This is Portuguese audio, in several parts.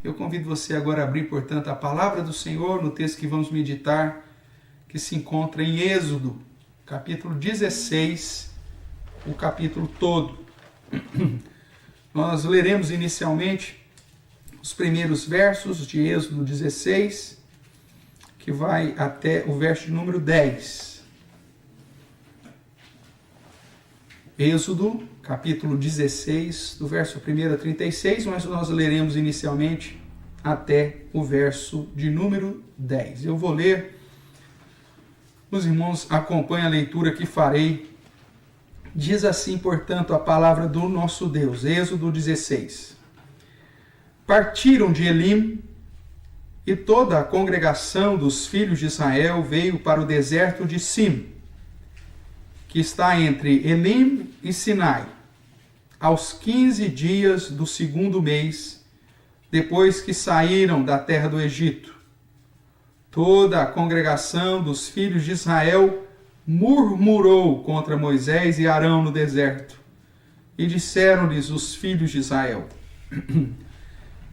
Eu convido você agora a abrir, portanto, a palavra do Senhor no texto que vamos meditar, que se encontra em Êxodo, capítulo 16, o capítulo todo. Nós leremos inicialmente os primeiros versos de Êxodo 16, que vai até o verso de número 10. Êxodo, capítulo 16, do verso 1 a 36, mas nós leremos inicialmente até o verso de número 10. Eu vou ler, os irmãos acompanhem a leitura que farei. Diz assim, portanto, a palavra do nosso Deus, Êxodo 16. Partiram de Elim, e toda a congregação dos filhos de Israel veio para o deserto de Sim, que está entre Elim e Sinai, aos 15 dias do segundo mês, depois que saíram da terra do Egito. Toda a congregação dos filhos de Israel murmurou contra Moisés e Arão no deserto, e disseram-lhes os filhos de Israel: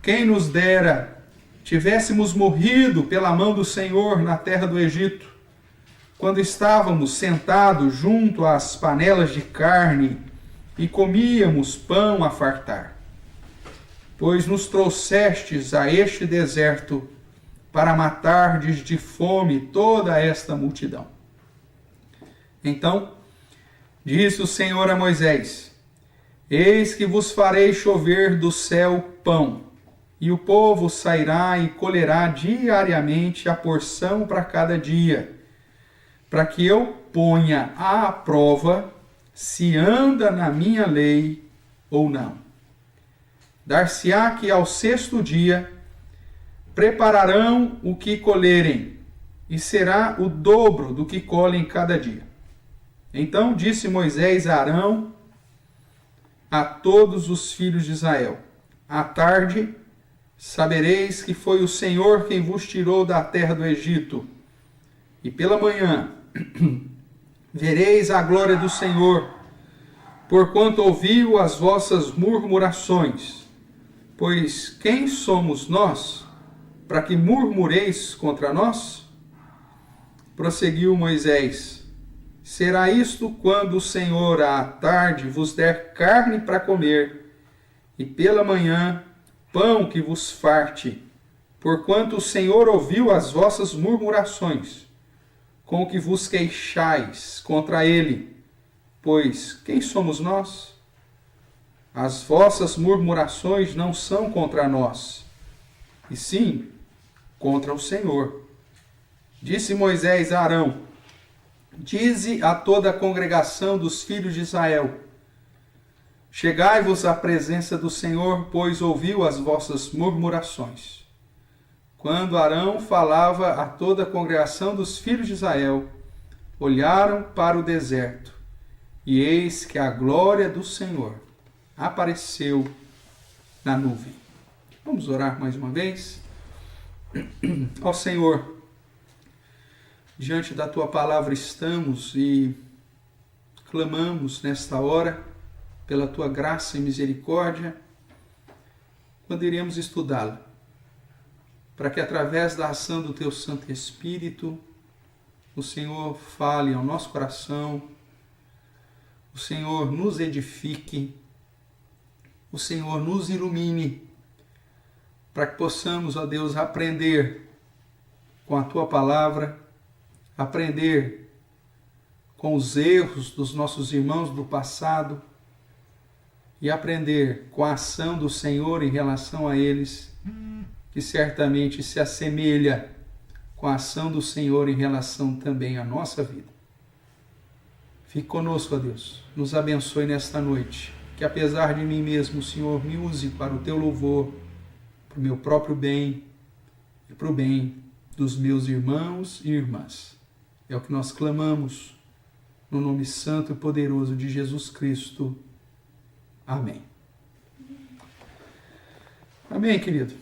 quem nos dera tivéssemos morrido pela mão do Senhor na terra do Egito, quando estávamos sentados junto às panelas de carne e comíamos pão a fartar. Pois nos trouxestes a este deserto para matardes de fome toda esta multidão. Então disse o Senhor a Moisés: eis que vos farei chover do céu pão, e o povo sairá e colherá diariamente a porção para cada dia, para que eu ponha à prova se anda na minha lei ou não. Dar-se-á que ao sexto dia prepararão o que colherem, e será o dobro do que colhem cada dia. Então disse Moisés a Arão, a todos os filhos de Israel: à tarde sabereis que foi o Senhor quem vos tirou da terra do Egito, e pela manhã vereis a glória do Senhor, porquanto ouviu as vossas murmurações. Pois quem somos nós, para que murmureis contra nós? Prosseguiu Moisés: será isto quando o Senhor à tarde vos der carne para comer, e pela manhã pão que vos farte, porquanto o Senhor ouviu as vossas murmurações, com que vos queixais contra ele. Pois quem somos nós? As vossas murmurações não são contra nós, e sim contra o Senhor. Disse Moisés a Arão: dize a toda a congregação dos filhos de Israel: chegai-vos à presença do Senhor, pois ouviu as vossas murmurações. Quando Arão falava a toda a congregação dos filhos de Israel, olharam para o deserto, e eis que a glória do Senhor apareceu na nuvem. Vamos orar mais uma vez? Ó Senhor, diante da Tua palavra estamos e clamamos nesta hora pela Tua graça e misericórdia, quando iremos estudá-la, para que através da ação do Teu Santo Espírito, o Senhor fale ao nosso coração, o Senhor nos edifique, o Senhor nos ilumine, para que possamos, ó Deus, aprender com a Tua palavra, aprender com os erros dos nossos irmãos do passado e aprender com a ação do Senhor em relação a eles, que certamente se assemelha com a ação do Senhor em relação também à nossa vida. Fique conosco, ó Deus, nos abençoe nesta noite, que apesar de mim mesmo, o Senhor me use para o Teu louvor, para o meu próprio bem e para o bem dos meus irmãos e irmãs. É o que nós clamamos no nome santo e poderoso de Jesus Cristo. Amém. Amém, querido.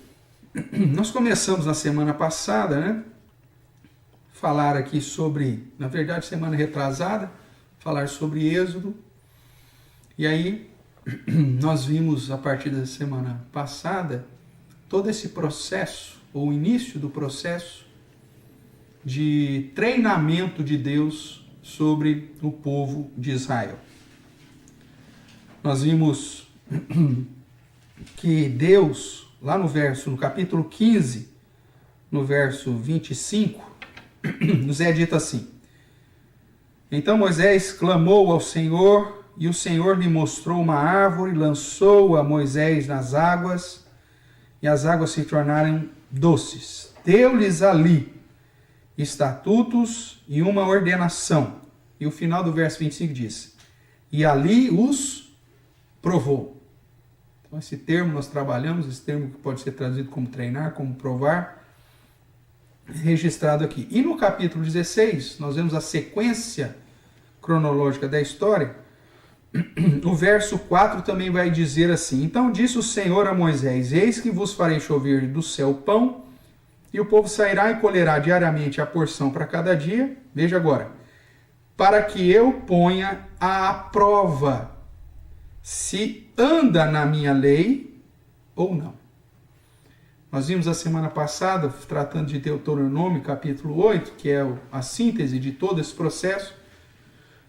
Nós começamos na semana passada, né? Falar aqui sobre, na verdade, semana retrasada, falar sobre Êxodo. E aí, nós vimos a partir da semana passada todo esse processo, ou o início do processo de treinamento de Deus sobre o povo de Israel. Nós vimos que Deus, lá no capítulo 15, no verso 25, nos é dito assim: então Moisés clamou ao Senhor, e o Senhor lhe mostrou uma árvore, lançou a Moisés nas águas, e as águas se tornaram doces. Deu-lhes ali estatutos e uma ordenação. E o final do verso 25 diz: e ali os provou. Então esse termo nós trabalhamos, esse termo que pode ser traduzido como treinar, como provar, registrado aqui. E no capítulo 16, nós vemos a sequência cronológica da história. O verso 4 também vai dizer assim: então disse o Senhor a Moisés: eis que vos farei chover do céu pão, e o povo sairá e colherá diariamente a porção para cada dia. Veja agora: para que eu ponha à prova se anda na minha lei ou não. Nós vimos a semana passada, tratando de Deuteronômio, capítulo 8, que é a síntese de todo esse processo,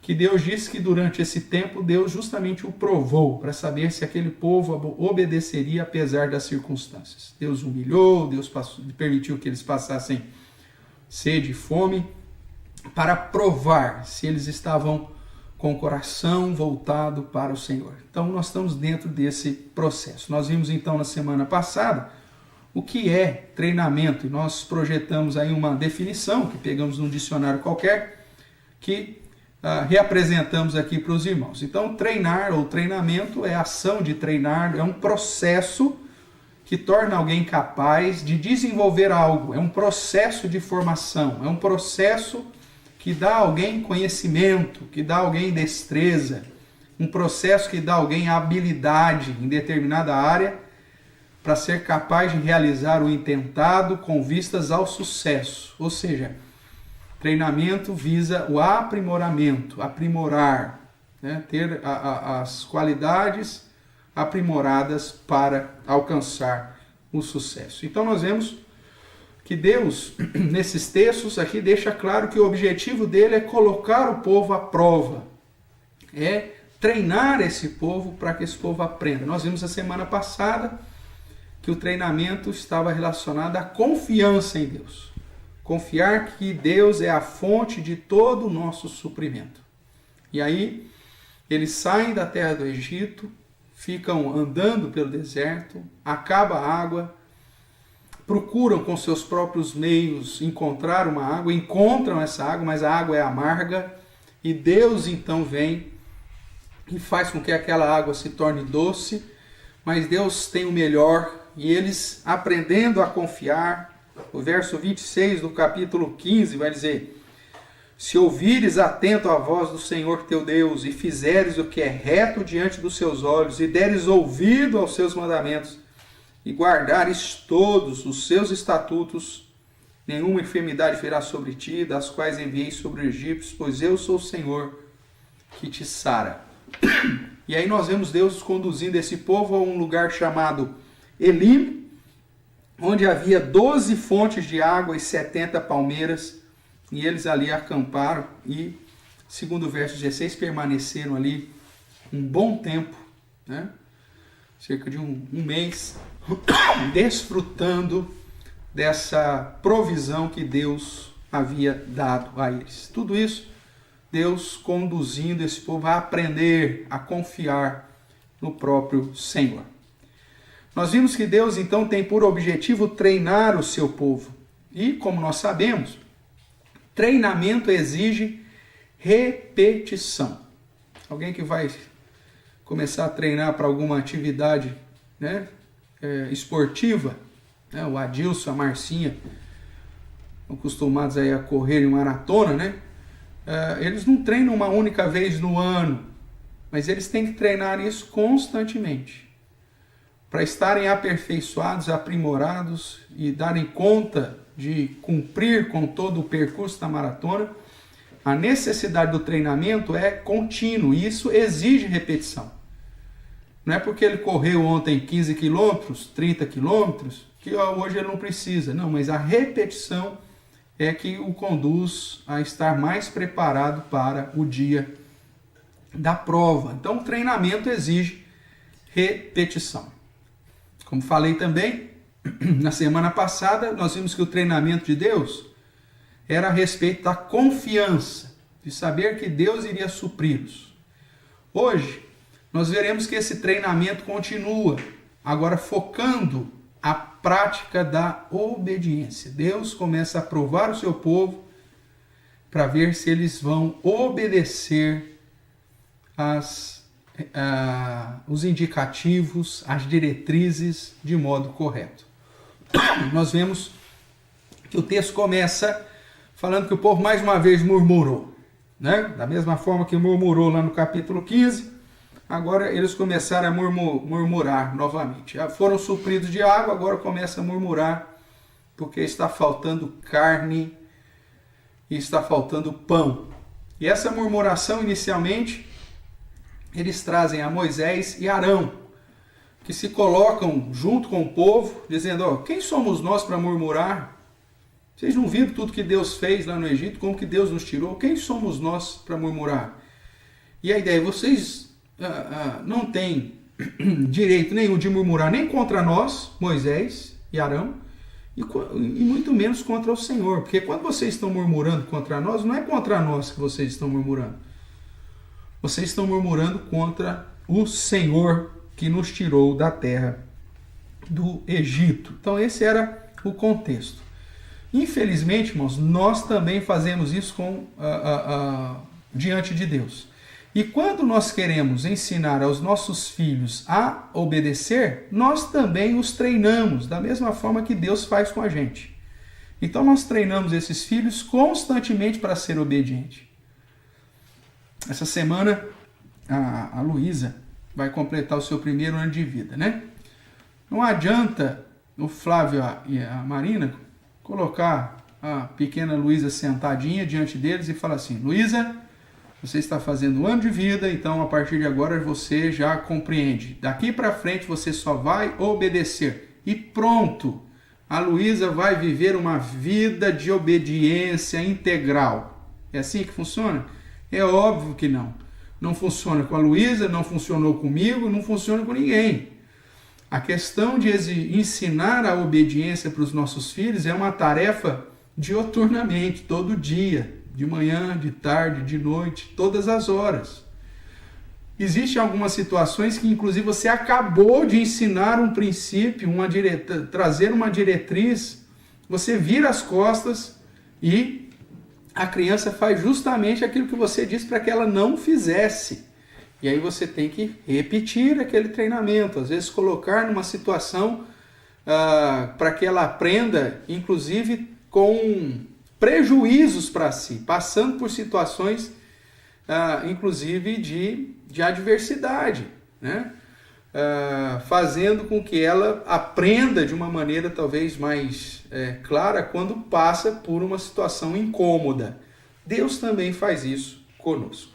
que Deus disse que durante esse tempo, Deus justamente o provou, para saber se aquele povo obedeceria apesar das circunstâncias. Deus humilhou, Deus permitiu que eles passassem sede e fome, para provar se eles estavam com o coração voltado para o Senhor. Então nós estamos dentro desse processo. Nós vimos então na semana passada o que é treinamento, e nós projetamos aí uma definição que pegamos num dicionário qualquer, que reapresentamos aqui para os irmãos. Então treinar ou treinamento é a ação de treinar, é um processo que torna alguém capaz de desenvolver algo, é um processo de formação, é um processo que dá a alguém conhecimento, que dá a alguém destreza, um processo que dá a alguém habilidade em determinada área para ser capaz de realizar o intentado com vistas ao sucesso. Ou seja, treinamento visa o aprimoramento, aprimorar, né? Ter as qualidades aprimoradas para alcançar o sucesso. Então nós vemos que Deus, nesses textos aqui, deixa claro que o objetivo dele é colocar o povo à prova, é treinar esse povo para que esse povo aprenda. Nós vimos a semana passada que o treinamento estava relacionado à confiança em Deus. Confiar que Deus é a fonte de todo o nosso suprimento. E aí, eles saem da terra do Egito, ficam andando pelo deserto, acaba a água, procuram com seus próprios meios encontrar uma água, encontram essa água, mas a água é amarga, e Deus então vem e faz com que aquela água se torne doce, mas Deus tem o melhor, e eles aprendendo a confiar, o verso 26 do capítulo 15 vai dizer: se ouvires atento à voz do Senhor teu Deus, e fizeres o que é reto diante dos seus olhos, e deres ouvido aos seus mandamentos, e guardares todos os seus estatutos, nenhuma enfermidade virá sobre ti, das quais enviei sobre os egípcios, pois eu sou o Senhor que te sara. E aí nós vemos Deus conduzindo esse povo a um lugar chamado Elim, onde havia 12 fontes de água e 70 palmeiras, e eles ali acamparam e, segundo o verso 16, permaneceram ali um bom tempo, né? Cerca de um mês, desfrutando dessa provisão que Deus havia dado a eles. Tudo isso, Deus conduzindo esse povo a aprender, a confiar no próprio Senhor. Nós vimos que Deus então tem por objetivo treinar o seu povo. E, como nós sabemos, treinamento exige repetição. Alguém que vai começar a treinar para alguma atividade, né, esportiva, né, o Adilson, a Marcinha, estão acostumados aí a correr em maratona, né? Eles não treinam uma única vez no ano, mas eles têm que treinar isso constantemente, para estarem aperfeiçoados, aprimorados e darem conta de cumprir com todo o percurso da maratona. A necessidade do treinamento é contínuo e isso exige repetição. Não é porque ele correu ontem 15 quilômetros, 30 quilômetros, que hoje ele não precisa. Não, mas a repetição é que o conduz a estar mais preparado para o dia da prova. Então, o treinamento exige repetição. Como falei também, na semana passada, nós vimos que o treinamento de Deus era a respeito da confiança, de saber que Deus iria supri-los. Hoje, nós veremos que esse treinamento continua, agora focando a prática da obediência. Deus começa a provar o seu povo para ver se eles vão obedecer os indicativos, as diretrizes de modo correto. Nós vemos que o texto começa falando que o povo mais uma vez murmurou, né? Da mesma forma que murmurou lá no capítulo 15, agora eles começaram a murmurar novamente. Já foram supridos de água, agora começam a murmurar porque está faltando carne e está faltando pão. E essa murmuração, inicialmente, eles trazem a Moisés e Arão, que se colocam junto com o povo, dizendo, quem somos nós para murmurar? Vocês não viram tudo que Deus fez lá no Egito, como que Deus nos tirou? Quem somos nós para murmurar? E a ideia, vocês não têm direito nenhum de murmurar nem contra nós, Moisés e Arão, e muito menos contra o Senhor, porque quando vocês estão murmurando contra nós, não é contra nós que vocês estão murmurando. Vocês estão murmurando contra o Senhor que nos tirou da terra do Egito. Então esse era o contexto. Infelizmente, irmãos, nós também fazemos isso diante de Deus. E quando nós queremos ensinar aos nossos filhos a obedecer, nós também os treinamos, da mesma forma que Deus faz com a gente. Então nós treinamos esses filhos constantemente para ser obediente. Essa semana, a Luísa vai completar o seu primeiro ano de vida, né? Não adianta o Flávio e a Marina colocar a pequena Luísa sentadinha diante deles e falar assim, Luísa, você está fazendo um ano de vida, então a partir de agora você já compreende. Daqui para frente você só vai obedecer. E pronto, a Luísa vai viver uma vida de obediência integral. É assim que funciona? É óbvio que não. Não funciona com a Luísa, não funcionou comigo, não funciona com ninguém. A questão de ensinar a obediência para os nossos filhos é uma tarefa dioturnamente, todo dia, de manhã, de tarde, de noite, todas as horas. Existem algumas situações que, inclusive, você acabou de ensinar um princípio, trazer uma diretriz, você vira as costas e a criança faz justamente aquilo que você disse para que ela não fizesse. E aí você tem que repetir aquele treinamento, às vezes colocar numa situação para que ela aprenda, inclusive com prejuízos para si, passando por situações, inclusive de adversidade, né? Fazendo com que ela aprenda de uma maneira talvez mais clara quando passa por uma situação incômoda. Deus também faz isso conosco.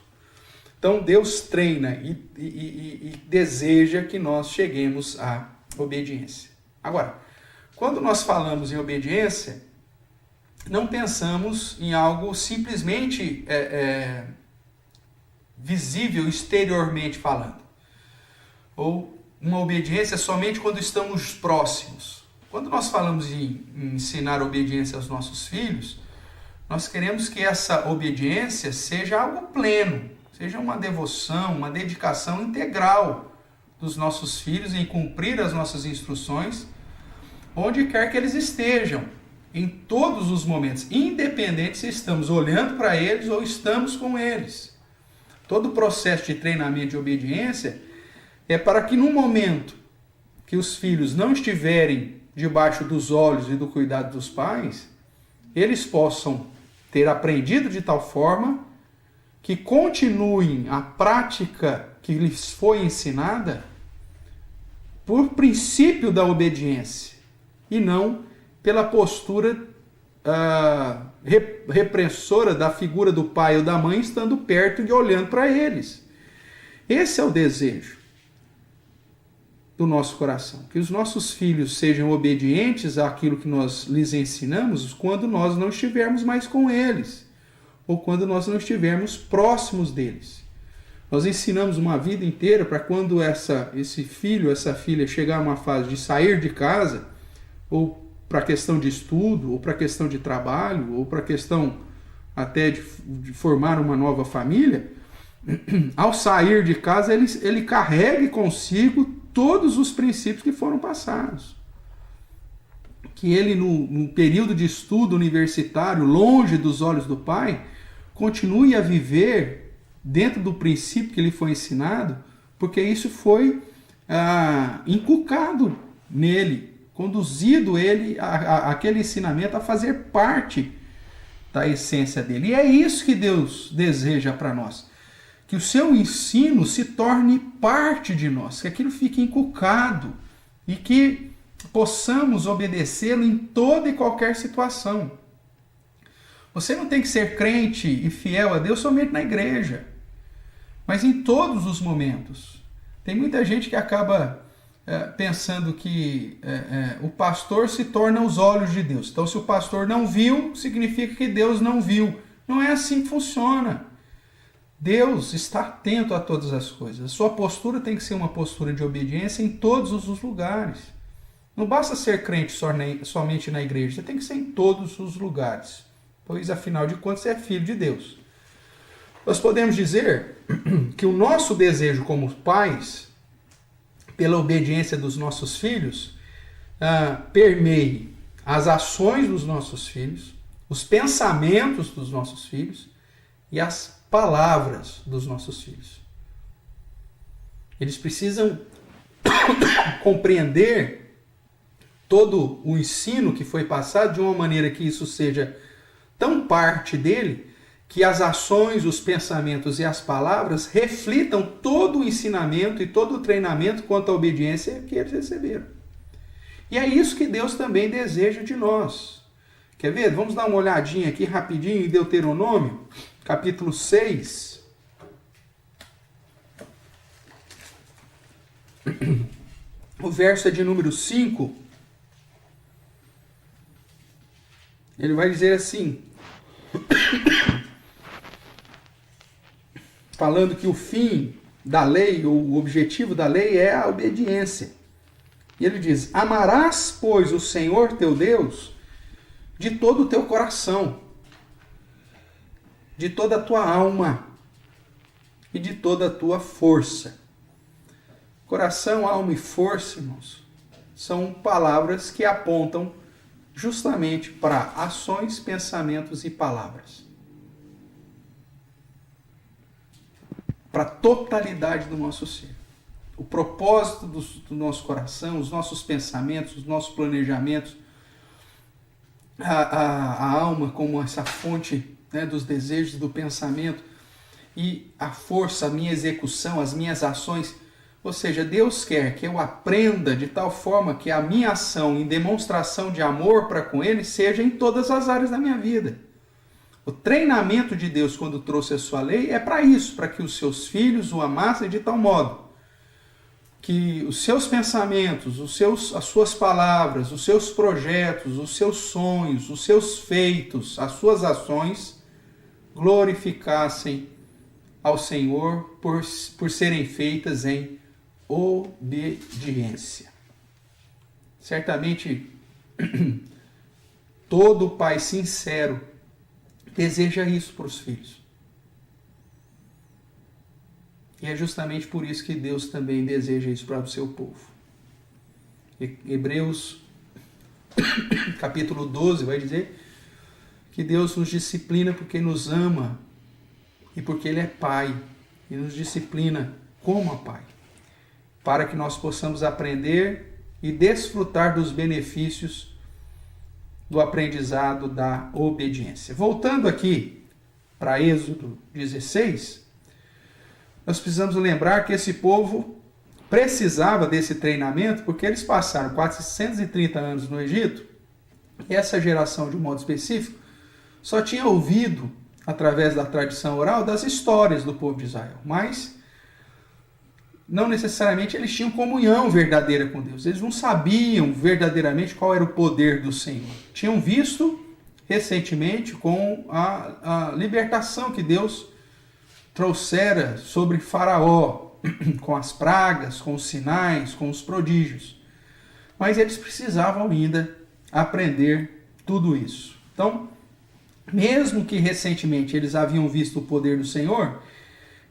Então Deus treina e deseja que nós cheguemos à obediência. Agora, quando nós falamos em obediência, não pensamos em algo simplesmente visível exteriormente falando. Ou uma obediência somente quando estamos próximos. Quando nós falamos em ensinar obediência aos nossos filhos, nós queremos que essa obediência seja algo pleno, seja uma devoção, uma dedicação integral dos nossos filhos em cumprir as nossas instruções, onde quer que eles estejam, em todos os momentos, independente se estamos olhando para eles ou estamos com eles. Todo o processo de treinamento de obediência é para que no momento que os filhos não estiverem debaixo dos olhos e do cuidado dos pais, eles possam ter aprendido de tal forma que continuem a prática que lhes foi ensinada por princípio da obediência e não pela postura repressora da figura do pai ou da mãe estando perto e olhando para eles. Esse é o desejo. do nosso coração. Que os nossos filhos sejam obedientes àquilo que nós lhes ensinamos quando nós não estivermos mais com eles, ou quando nós não estivermos próximos deles. Nós ensinamos uma vida inteira para quando esse filho, essa filha chegar a uma fase de sair de casa, ou para questão de estudo, ou para questão de trabalho, ou para questão até de formar uma nova família, ao sair de casa ele carregue consigo todos os princípios que foram passados. Que ele, no período de estudo universitário, longe dos olhos do pai, continue a viver dentro do princípio que lhe foi ensinado, porque isso foi inculcado nele, conduzido ele, aquele ensinamento a fazer parte da essência dele. E é isso que Deus deseja para nós. Que o seu ensino se torne parte de nós, que aquilo fique inculcado e que possamos obedecê-lo em toda e qualquer situação. Você não tem que ser crente e fiel a Deus somente na igreja, mas em todos os momentos. Tem muita gente que acaba pensando que o pastor se torna os olhos de Deus. Então, se o pastor não viu, significa que Deus não viu. Não é assim que funciona. Deus está atento a todas as coisas. A sua postura tem que ser uma postura de obediência em todos os lugares. Não basta ser crente somente na igreja, você tem que ser em todos os lugares, pois afinal de contas você é filho de Deus. Nós podemos dizer que o nosso desejo como pais, pela obediência dos nossos filhos, permeie as ações dos nossos filhos, os pensamentos dos nossos filhos e as palavras dos nossos filhos. Eles precisam compreender todo o ensino que foi passado de uma maneira que isso seja tão parte dele, que as ações, os pensamentos e as palavras reflitam todo o ensinamento e todo o treinamento quanto à obediência que eles receberam. E é isso que Deus também deseja de nós. Quer ver? Vamos dar uma olhadinha aqui rapidinho em Deuteronômio, capítulo 6. O verso é de número 5. Ele vai dizer assim, falando que o fim da lei, ou o objetivo da lei é a obediência. E ele diz: amarás, pois, o Senhor teu Deus de todo o teu coração, de toda a tua alma e de toda a tua força. Coração, alma e força, irmãos, são palavras que apontam justamente para ações, pensamentos e palavras. Para a totalidade do nosso ser. O propósito do nosso coração, os nossos pensamentos, os nossos planejamentos, a alma como essa fonte, né, dos desejos, do pensamento, e a força, a minha execução, as minhas ações. Ou seja, Deus quer que eu aprenda de tal forma que a minha ação em demonstração de amor para com Ele seja em todas as áreas da minha vida. O treinamento de Deus, quando trouxe a sua lei, é para isso, para que os seus filhos o amassem de tal modo que os seus pensamentos, as suas palavras, os seus projetos, os seus sonhos, os seus feitos, as suas ações glorificassem ao Senhor por serem feitas em obediência. Certamente, todo pai sincero deseja isso para os filhos. E é justamente por isso que Deus também deseja isso para o seu povo. Hebreus, capítulo 12, vai dizer que Deus nos disciplina porque nos ama e porque Ele é Pai. E nos disciplina como a Pai, para que nós possamos aprender e desfrutar dos benefícios do aprendizado da obediência. Voltando aqui para Êxodo 16, nós precisamos lembrar que esse povo precisava desse treinamento porque eles passaram 430 anos no Egito e essa geração, de um modo específico, só tinha ouvido, através da tradição oral, das histórias do povo de Israel. Mas não necessariamente eles tinham comunhão verdadeira com Deus. Eles não sabiam verdadeiramente qual era o poder do Senhor. Tinham visto recentemente com a libertação que Deus trouxera sobre Faraó, com as pragas, com os sinais, com os prodígios. Mas eles precisavam ainda aprender tudo isso. Então, mesmo que recentemente eles haviam visto o poder do Senhor,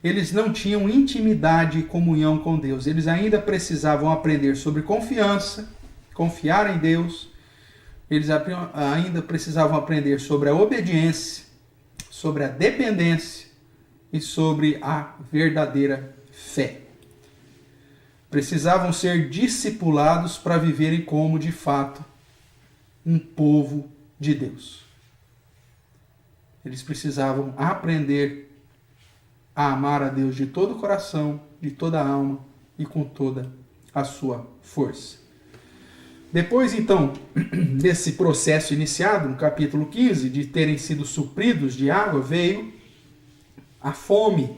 eles não tinham intimidade e comunhão com Deus. Eles ainda precisavam aprender sobre confiança, confiar em Deus. Eles ainda precisavam aprender sobre a obediência, sobre a dependência e sobre a verdadeira fé. Precisavam ser discipulados para viverem como, de fato, um povo de Deus. Eles precisavam aprender a amar a Deus de todo o coração, de toda a alma e com toda a sua força. Depois, então, desse processo iniciado, no capítulo 15, de terem sido supridos de água, veio a fome.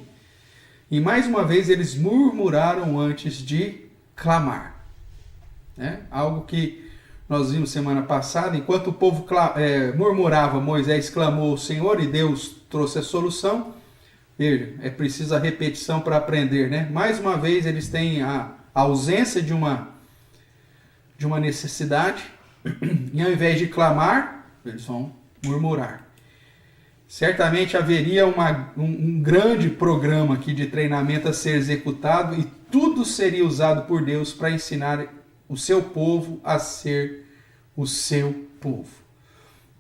E mais uma vez eles murmuraram antes de clamar. Algo que nós vimos semana passada, enquanto o povo murmurava, Moisés clamou ao Senhor e Deus trouxe a solução. Veja, é preciso a repetição para aprender, né? Mais uma vez eles têm a ausência de uma necessidade, e ao invés de clamar, eles vão murmurar. Certamente haveria um grande programa aqui de treinamento a ser executado, e tudo seria usado por Deus para ensinar o seu povo a ser o seu povo.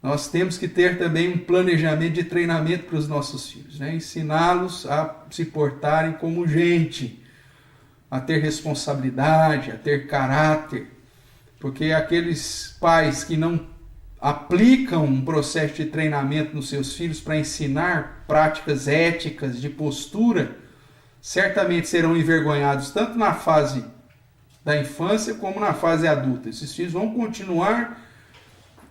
Nós temos que ter também um planejamento de treinamento para os nossos filhos, né? Ensiná-los a se portarem como gente, a ter responsabilidade, a ter caráter, porque aqueles pais que não aplicam um processo de treinamento nos seus filhos para ensinar práticas éticas de postura, certamente serão envergonhados tanto na fase da infância como na fase adulta. Esses filhos vão continuar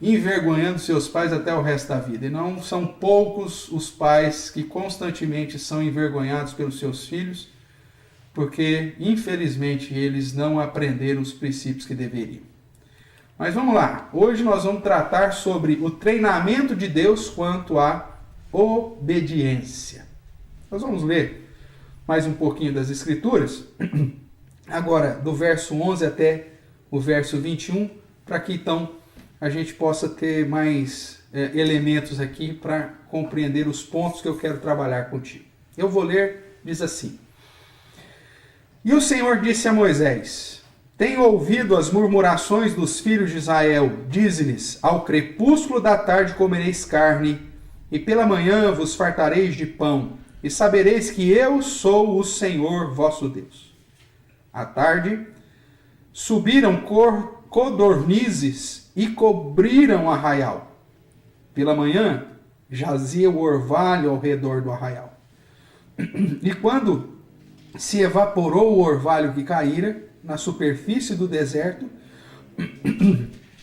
envergonhando seus pais até o resto da vida. E não são poucos os pais que constantemente são envergonhados pelos seus filhos, porque, infelizmente, eles não aprenderam os princípios que deveriam. Mas vamos lá. Hoje nós vamos tratar sobre o treinamento de Deus quanto à obediência. Nós vamos ler mais um pouquinho das Escrituras, agora do verso 11 até o verso 21, para que então a gente possa ter mais elementos aqui para compreender os pontos que eu quero trabalhar contigo. Eu vou ler, diz assim: E o Senhor disse a Moisés: Tenho ouvido as murmurações dos filhos de Israel. Dize-lhes: Ao crepúsculo da tarde comereis carne, e pela manhã vos fartareis de pão, e sabereis que eu sou o Senhor vosso Deus. À tarde subiram codornizes e cobriram o arraial. Pela manhã jazia o orvalho ao redor do arraial. E quando se evaporou o orvalho que caíra na superfície do deserto,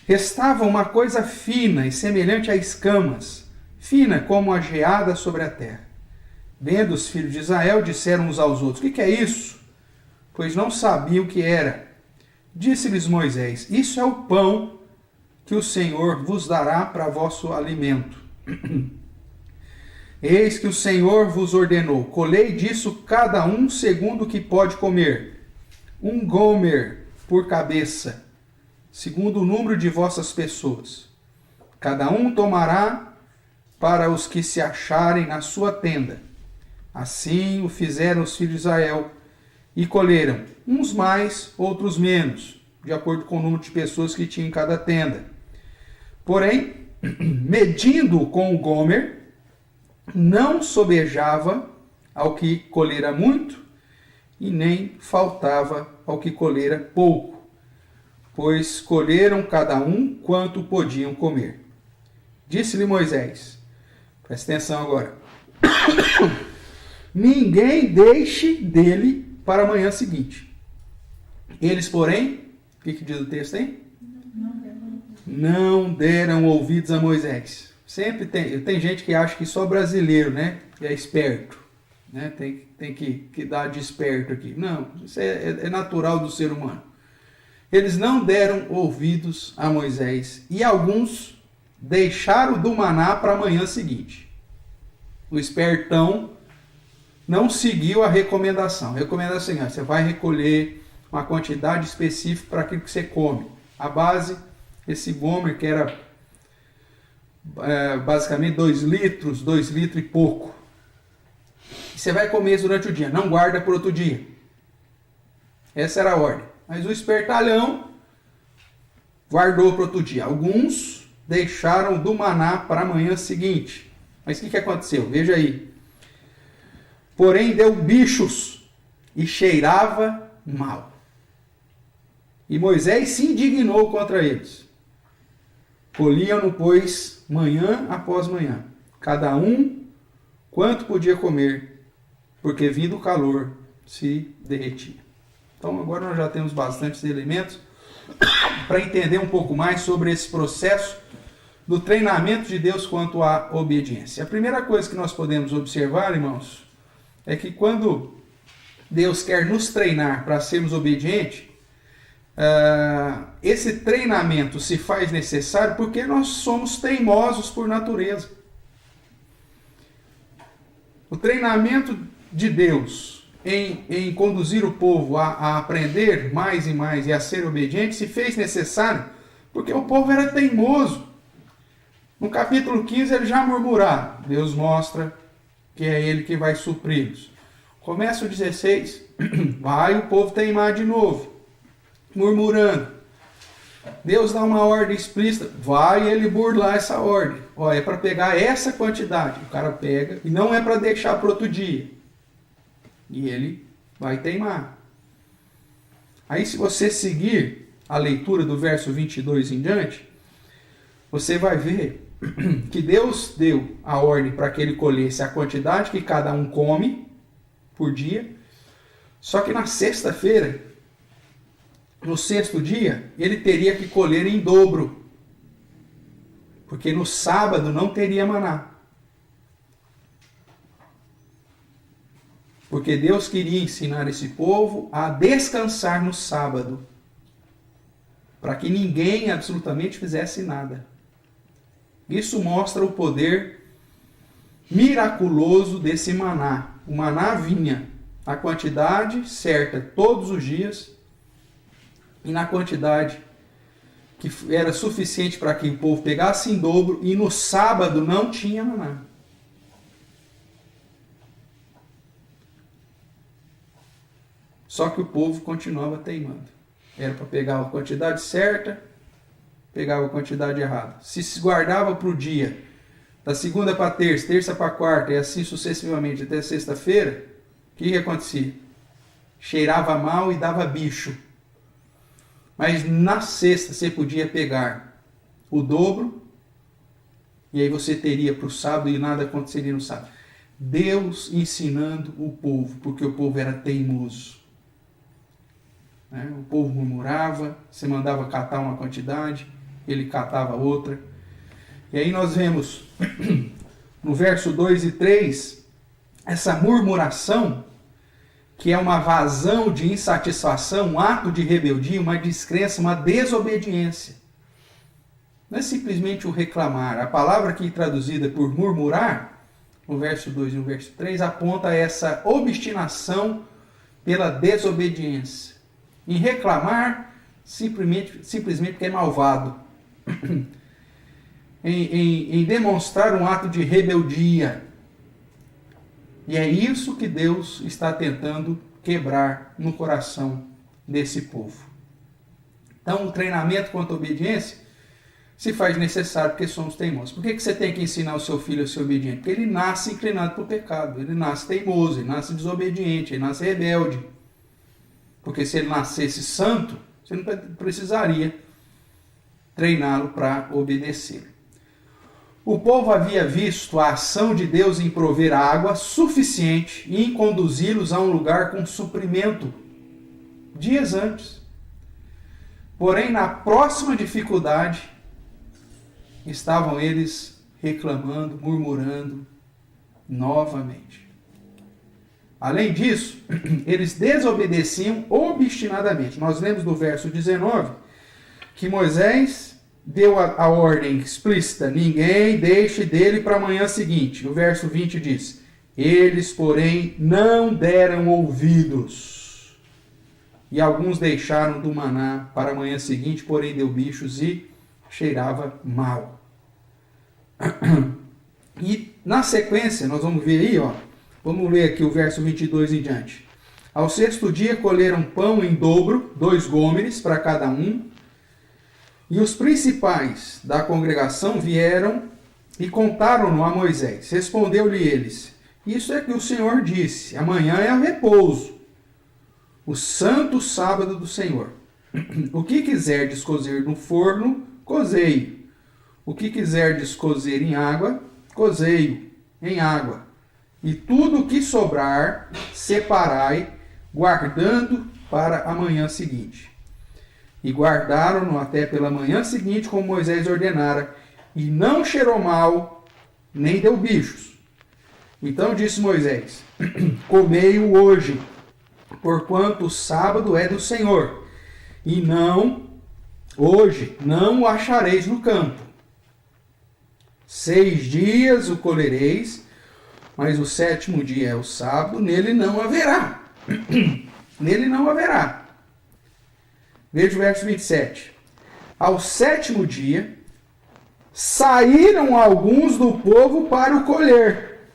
restava uma coisa fina e semelhante a escamas, fina como a geada sobre a terra. Vendo os filhos de Israel, disseram uns aos outros: O que é isso? Pois não sabiam o que era. Disse-lhes Moisés: Isso é o pão que o Senhor vos dará para vosso alimento. Eis que o Senhor vos ordenou: colhei disso cada um segundo o que pode comer, 1 gomer por cabeça, segundo o número de vossas pessoas. Cada um tomará para os que se acharem na sua tenda. Assim o fizeram os filhos de Israel, e colheram, uns mais, outros menos, de acordo com o número de pessoas que tinham em cada tenda. Porém, medindo com o gomer, não sobejava ao que colhera muito, e nem faltava ao que colhera pouco, pois colheram cada um quanto podiam comer. Disse-lhe Moisés, presta atenção agora, ninguém deixe dele para a manhã seguinte. Eles, porém, o que diz o texto aí? Não deram ouvidos a Moisés. Sempre tem gente que acha que só brasileiro, né? É esperto. né? Tem que dar de esperto aqui. Não, isso é natural do ser humano. Eles não deram ouvidos a Moisés e alguns deixaram do maná para a manhã seguinte. O espertão não seguiu a recomendação. A recomendação é assim, você vai recolher uma quantidade específica para aquilo que você come. A base, esse gomer que era basicamente 2 litros e pouco. E você vai comer isso durante o dia, não guarda por outro dia. Essa era a ordem. Mas o espertalhão guardou para outro dia. Alguns deixaram do maná para a manhã seguinte. Mas o que aconteceu? Veja aí. Porém deu bichos e cheirava mal. E Moisés se indignou contra eles. Colhiam-no, pois, manhã após manhã, cada um quanto podia comer, porque vindo o calor se derretia. Então agora nós já temos bastantes elementos para entender um pouco mais sobre esse processo do treinamento de Deus quanto à obediência. A primeira coisa que nós podemos observar, irmãos, é que quando Deus quer nos treinar para sermos obedientes, esse treinamento se faz necessário porque nós somos teimosos por natureza. O treinamento de Deus em conduzir o povo a aprender mais e mais e a ser obediente se fez necessário porque o povo era teimoso. No capítulo 15 ele já murmurava. Deus mostra que é ele que vai supri-los. Começa o 16, vai o povo teimar de novo, murmurando. Deus dá uma ordem explícita, vai ele burlar essa ordem. Ó, é para pegar essa quantidade. O cara pega e não é para deixar para outro dia. E ele vai teimar. Aí se você seguir a leitura do verso 22 em diante, você vai ver que Deus deu a ordem para que ele colhesse a quantidade que cada um come por dia. Só que na sexta-feira, no sexto dia, ele teria que colher em dobro. Porque no sábado não teria maná. Porque Deus queria ensinar esse povo a descansar no sábado. Para que ninguém absolutamente fizesse nada. Isso mostra o poder miraculoso desse maná. O maná vinha na quantidade certa todos os dias e na quantidade que era suficiente para que o povo pegasse em dobro, e no sábado não tinha maná. Só que o povo continuava teimando. Era para pegar a quantidade certa, pegava a quantidade errada. Se guardava para o dia, da segunda para terça, terça para quarta, e assim sucessivamente até sexta-feira, o que acontecia? Cheirava mal e dava bicho. Mas na sexta você podia pegar o dobro, e aí você teria para o sábado e nada aconteceria no sábado. Deus ensinando o povo, porque o povo era teimoso. O povo murmurava, você mandava catar uma quantidade, ele catava outra. E aí nós vemos no verso 2 e 3, essa murmuração, que é uma vazão de insatisfação, um ato de rebeldia, uma descrença, uma desobediência. Não é simplesmente o reclamar. A palavra aqui traduzida por murmurar, no verso 2 e no verso 3, aponta essa obstinação pela desobediência. Em reclamar, simplesmente porque é malvado. em demonstrar um ato de rebeldia. E é isso que Deus está tentando quebrar no coração desse povo. Então, o treinamento quanto à obediência se faz necessário porque somos teimosos. Por que você tem que ensinar o seu filho a ser obediente? Porque ele nasce inclinado para o pecado, ele nasce teimoso, ele nasce desobediente, ele nasce rebelde. Porque se ele nascesse santo, você não precisaria treiná-lo para obedecer. O povo havia visto a ação de Deus em prover água suficiente e em conduzi-los a um lugar com suprimento dias antes. Porém, na próxima dificuldade, estavam eles reclamando, murmurando novamente. Além disso, eles desobedeciam obstinadamente. Nós lemos no verso 19 que Moisés deu a ordem explícita: ninguém deixe dele para a manhã seguinte. O verso 20 diz: eles, porém, não deram ouvidos. E alguns deixaram do maná para a manhã seguinte, porém deu bichos e cheirava mal. E na sequência, nós vamos ver aí, vamos ler aqui o verso 22 em diante. Ao sexto dia colheram pão em dobro, 2 gômeres para cada um. E os principais da congregação vieram e contaram-no a Moisés. Respondeu-lhe eles: isso é que o Senhor disse, amanhã é o repouso, o santo sábado do Senhor. O que quiserdes cozer no forno, cozei-o. O que quiserdes cozer em água, cozei-o em água. E tudo o que sobrar, separai, guardando para a manhã seguinte. E guardaram-no até pela manhã seguinte, como Moisés ordenara, e não cheirou mal, nem deu bichos. Então disse Moisés: comei-o hoje, porquanto o sábado é do Senhor, e hoje não o achareis no campo. 6 dias o colhereis, mas o 7º dia é o sábado, nele não haverá. Nele não haverá. Veja o verso 27. Ao 7º dia, saíram alguns do povo para o colher.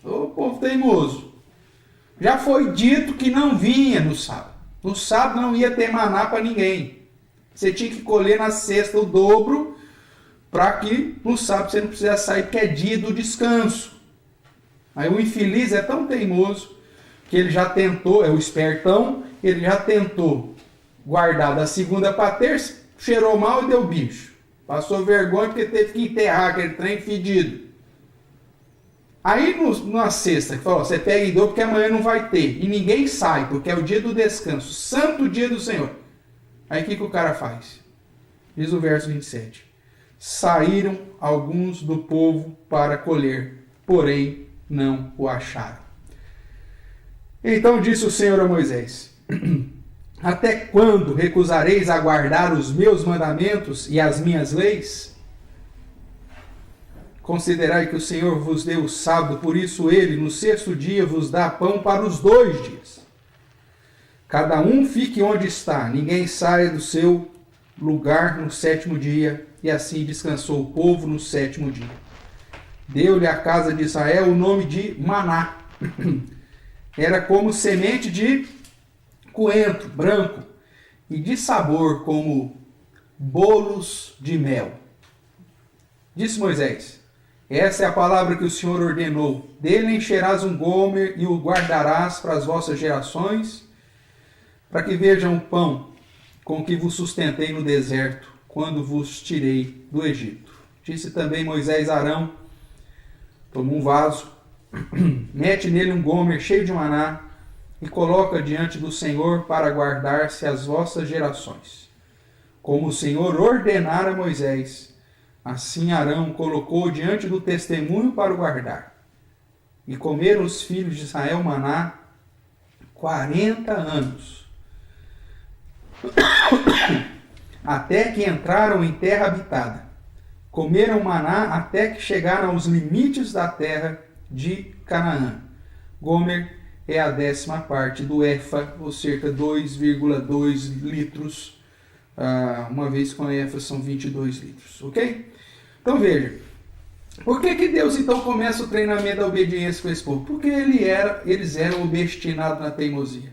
Ô povo teimoso. Já foi dito que não vinha no sábado. No sábado não ia ter maná para ninguém. Você tinha que colher na sexta o dobro, para que no sábado você não precisasse sair, porque é dia do descanso. Aí o infeliz é tão teimoso que ele já tentou, é o espertão, ele já tentou guardar da segunda para terça, cheirou mal e deu bicho. Passou vergonha porque teve que enterrar aquele trem fedido. Aí na sexta, que falou, você pega e dou porque amanhã não vai ter. E ninguém sai, porque é o dia do descanso, santo dia do Senhor. Aí o que o cara faz? Diz o verso 27. Saíram alguns do povo para colher, porém não o acharam. Então disse o Senhor a Moisés: até quando recusareis a guardar os meus mandamentos e as minhas leis? Considerai que o Senhor vos deu o sábado, por isso ele, no 6º dia, vos dá pão para os 2 dias. Cada um fique onde está, ninguém saia do seu lugar no 7º dia. E assim descansou o povo no 7º dia. Deu-lhe a casa de Israel o nome de Maná. Era como semente de coentro branco, e de sabor como bolos de mel. Disse Moisés: essa é a palavra que o Senhor ordenou. Dele encherás um gomer e o guardarás para as vossas gerações, para que vejam o pão com que vos sustentei no deserto, quando vos tirei do Egito. Disse também Moisés a Arão: toma um vaso, mete nele um gomer cheio de maná, e coloca diante do Senhor para guardar-se as vossas gerações. Como o Senhor ordenara a Moisés, assim Arão colocou diante do testemunho para o guardar. E comeram os filhos de Israel maná 40 anos. Até que entraram em terra habitada. Comeram maná até que chegaram aos limites da terra de Canaã. Gomer é a 10ª parte do efa, ou cerca de 2,2 litros. Uma vez com a efa são 22 litros, ok? Então veja, por que Deus então começa o treinamento da obediência com esse povo? Porque eles eram obstinados na teimosia.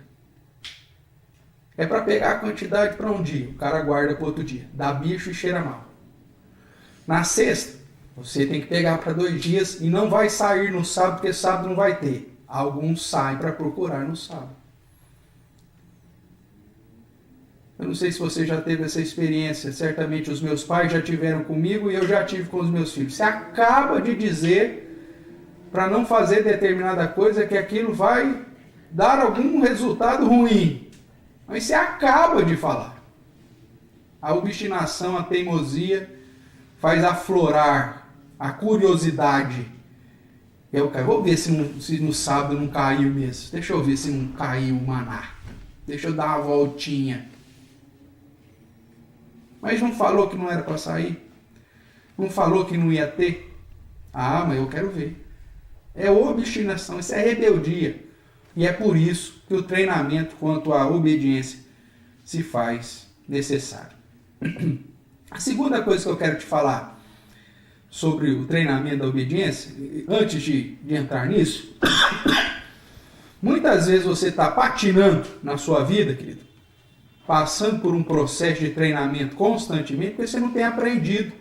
É para pegar a quantidade para um dia, o cara guarda para outro dia, dá bicho e cheira mal. Na sexta, você tem que pegar para 2 dias e não vai sair no sábado, porque sábado não vai ter. Alguns saem para procurar no sábado. Eu não sei se você já teve essa experiência, certamente os meus pais já tiveram comigo e eu já tive com os meus filhos. Você acaba de dizer para não fazer determinada coisa que aquilo vai dar algum resultado ruim. Mas você acaba de falar. A obstinação, a teimosia faz aflorar a curiosidade Eu vou ver se no sábado não caiu mesmo. Deixa eu ver se não caiu o maná. Deixa eu dar uma voltinha. Mas não falou que não era para sair? Não falou que não ia ter? Ah, mas eu quero ver. É obstinação, isso é rebeldia. E é por isso que o treinamento quanto à obediência se faz necessário. A segunda coisa que eu quero te falar sobre o treinamento da obediência, antes de entrar nisso, muitas vezes você está patinando na sua vida, querido, passando por um processo de treinamento constantemente, porque você não tem aprendido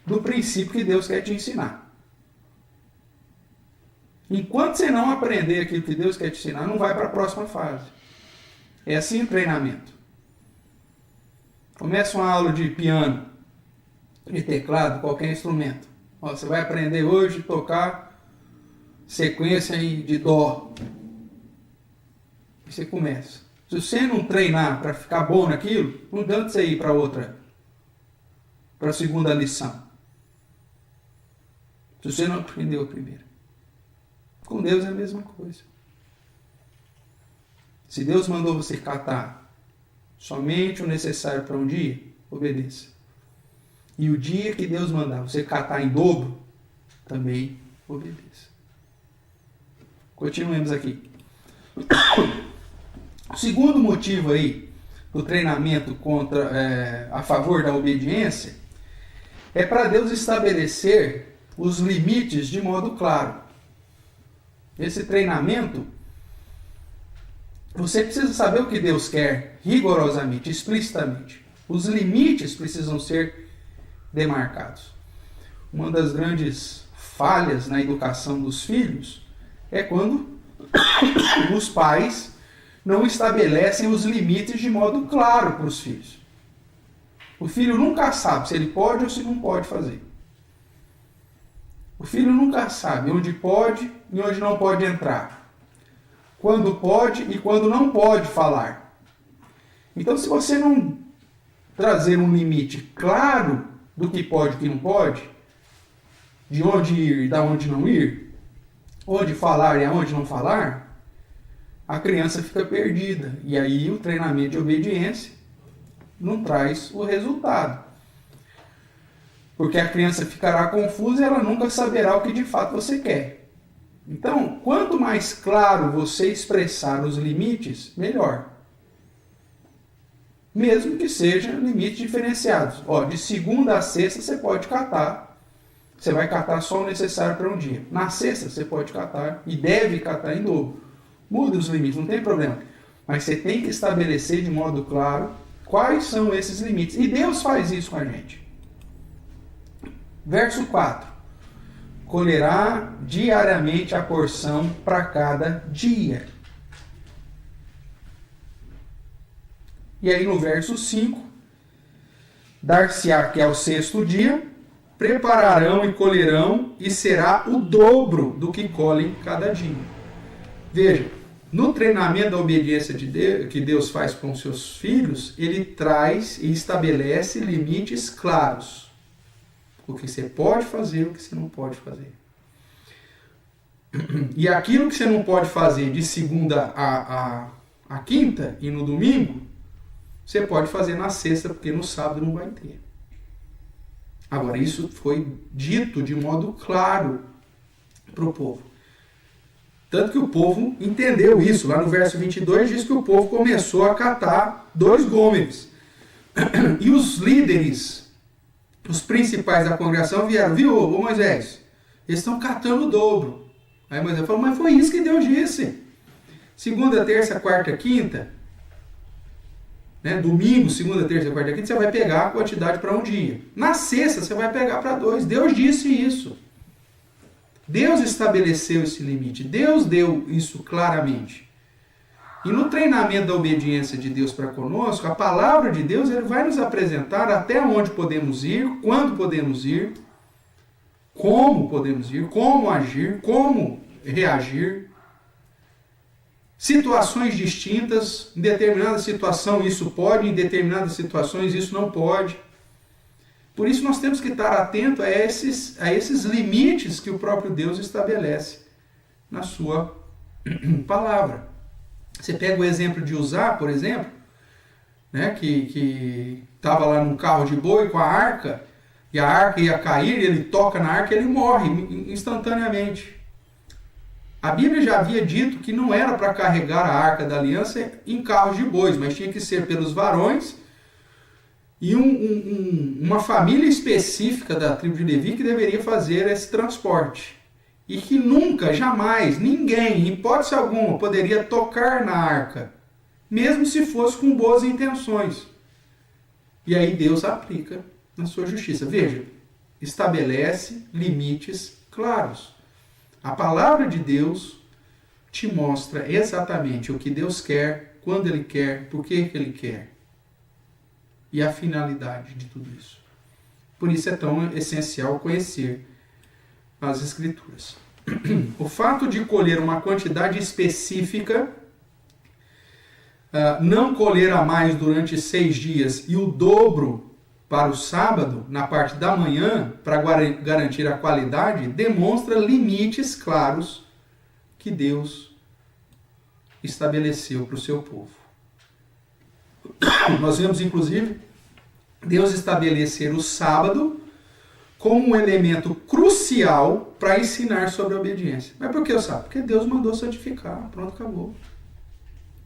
do princípio que Deus quer te ensinar. Enquanto você não aprender aquilo que Deus quer te ensinar, não vai para a próxima fase. É assim o treinamento. Começa uma aula de piano, de teclado, qualquer instrumento. Ó, você vai aprender hoje a tocar sequência de dó. E você começa. Se você não treinar para ficar bom naquilo, não adianta você ir para a segunda lição. Se você não aprendeu a primeira. Com Deus é a mesma coisa. Se Deus mandou você catar somente o necessário para um dia, obedeça. E o dia que Deus mandar você catar em dobro, também obedeça. Continuemos aqui. O segundo motivo aí do treinamento a favor da obediência é para Deus estabelecer os limites de modo claro. Esse treinamento, você precisa saber o que Deus quer rigorosamente, explicitamente. Os limites precisam ser demarcados. Uma das grandes falhas na educação dos filhos é quando os pais não estabelecem os limites de modo claro para os filhos. O filho nunca sabe se ele pode ou se não pode fazer. O filho nunca sabe onde pode e onde não pode entrar. Quando pode e quando não pode falar. Então, se você não trazer um limite claro do que pode e que não pode, de onde ir e de onde não ir, onde falar e aonde não falar, a criança fica perdida. E aí o treinamento de obediência não traz o resultado. Porque a criança ficará confusa e ela nunca saberá o que de fato você quer. Então, quanto mais claro você expressar os limites, melhor. Mesmo que sejam limites diferenciados. Ó, de segunda a sexta você pode catar. Você vai catar só o necessário para um dia. Na sexta você pode catar e deve catar em dobro. Muda os limites, não tem problema. Mas você tem que estabelecer de modo claro quais são esses limites. E Deus faz isso com a gente. Verso 4. Colherá diariamente a porção para cada dia. E aí no verso 5. Dar-se-á que ao sexto dia, prepararão e colherão, e será o dobro do que colhem cada dia. Veja, no treinamento da obediência de Deus, que Deus faz com os seus filhos, ele traz e estabelece limites claros. O que você pode fazer e o que você não pode fazer. E aquilo que você não pode fazer de segunda a quinta e no domingo, você pode fazer na sexta, porque no sábado não vai ter. Agora, isso foi dito de modo claro para o povo. Tanto que o povo entendeu isso. Lá no verso 22 diz que o povo começou a catar 2 gômeres. E os líderes, os principais da congregação vieram, viu, ô Moisés, eles estão catando o dobro. Aí Moisés falou, mas foi isso que Deus disse. Segunda, terça, quarta, quinta, né, domingo, segunda, terça, quarta, quinta, você vai pegar a quantidade para um dia. Na sexta, você vai pegar para 2. Deus disse isso. Deus estabeleceu esse limite. Deus deu isso claramente. E no treinamento da obediência de Deus para conosco, a palavra de Deus ele vai nos apresentar até onde podemos ir, quando podemos ir, como agir, como reagir. Situações distintas, em determinada situação isso pode, em determinadas situações isso não pode. Por isso nós temos que estar atento a esses limites que o próprio Deus estabelece na sua palavra. Você pega o exemplo de Uzá, por exemplo, né, que estava lá num carro de boi com a arca, e a arca ia cair, ele toca na arca e ele morre instantaneamente. A Bíblia já havia dito que não era para carregar a arca da aliança em carros de bois, mas tinha que ser pelos varões e uma família específica da tribo de Levi que deveria fazer esse transporte. E que nunca, jamais, ninguém, em hipótese alguma, poderia tocar na arca, mesmo se fosse com boas intenções. E aí Deus aplica na sua justiça. Veja, estabelece limites claros. A palavra de Deus te mostra exatamente o que Deus quer, quando Ele quer, por que Ele quer. E a finalidade de tudo isso. Por isso é tão essencial conhecer as Escrituras. O fato de colher uma quantidade específica, não colher a mais durante 6 dias e o dobro para o sábado, na parte da manhã, para garantir a qualidade, demonstra limites claros que Deus estabeleceu para o seu povo. Nós vemos, inclusive, Deus estabelecer o sábado como um elemento crucial para ensinar sobre a obediência. Mas por que o sábado? Porque Deus mandou santificar, pronto, acabou.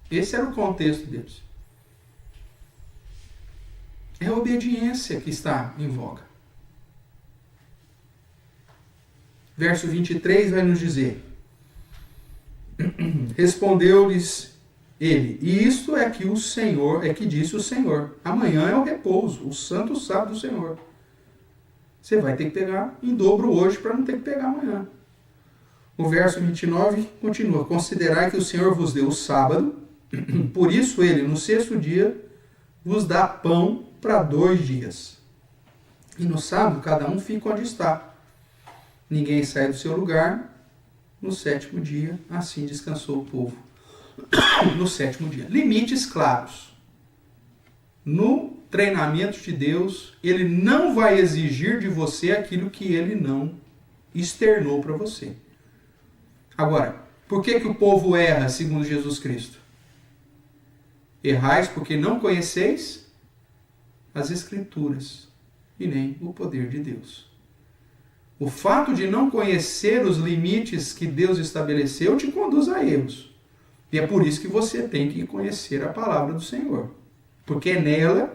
Esse era o contexto deles. É a obediência que está em voga. Verso 23 vai nos dizer: respondeu-lhes ele, e isto é que o Senhor, é que disse o Senhor, amanhã é o repouso, o santo sábado do Senhor. Você vai ter que pegar em dobro hoje para não ter que pegar amanhã. O verso 29 continua: considerai que o Senhor vos deu o sábado, por isso ele, no 6º dia, vos dá pão para 2 dias. E no sábado, cada um fica onde está. Ninguém sai do seu lugar. No 7º dia, assim descansou o povo. No 7º dia. Limites claros. No treinamento de Deus, Ele não vai exigir de você aquilo que Ele não externou para você. Agora, por que o povo erra, segundo Jesus Cristo? Errais porque não conheceis as Escrituras e nem o poder de Deus. O fato de não conhecer os limites que Deus estabeleceu te conduz a erros. E é por isso que você tem que conhecer a palavra do Senhor. Porque é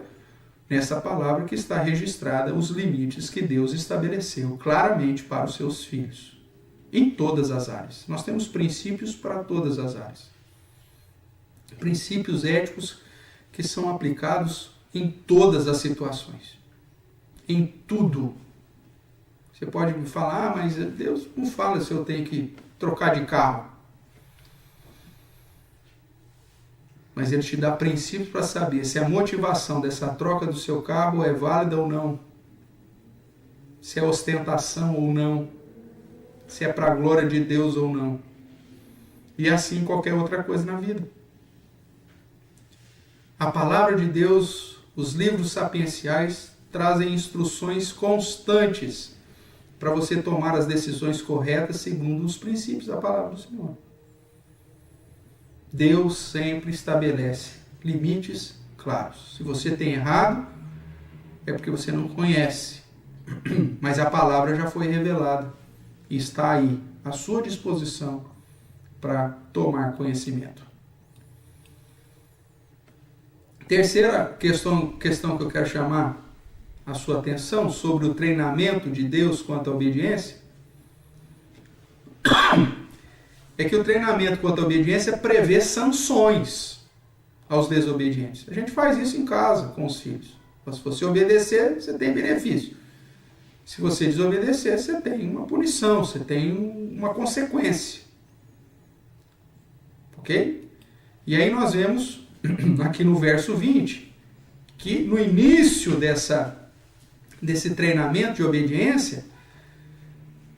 nessa palavra que está registrada os limites que Deus estabeleceu claramente para os seus filhos. Em todas as áreas. Nós temos princípios para todas as áreas. Princípios éticos que são aplicados em todas as situações. Em tudo. Você pode me falar, mas Deus não fala se eu tenho que trocar de carro. Mas Ele te dá princípios para saber se a motivação dessa troca do seu carro é válida ou não. Se é ostentação ou não. Se é para a glória de Deus ou não. E assim qualquer outra coisa na vida. A palavra de Deus, os livros sapienciais, trazem instruções constantes para você tomar as decisões corretas segundo os princípios da palavra do Senhor. Deus sempre estabelece limites claros. Se você tem errado, é porque você não conhece. Mas a palavra já foi revelada e está aí, à sua disposição, para tomar conhecimento. Terceira questão que eu quero chamar a sua atenção sobre o treinamento de Deus quanto à obediência é que o treinamento quanto à obediência prevê sanções aos desobedientes. A gente faz isso em casa com os filhos. Mas se você obedecer, você tem benefício. Se você desobedecer, você tem uma punição, você tem uma consequência. Ok? E aí nós vemos aqui no verso 20, que no início desse treinamento de obediência,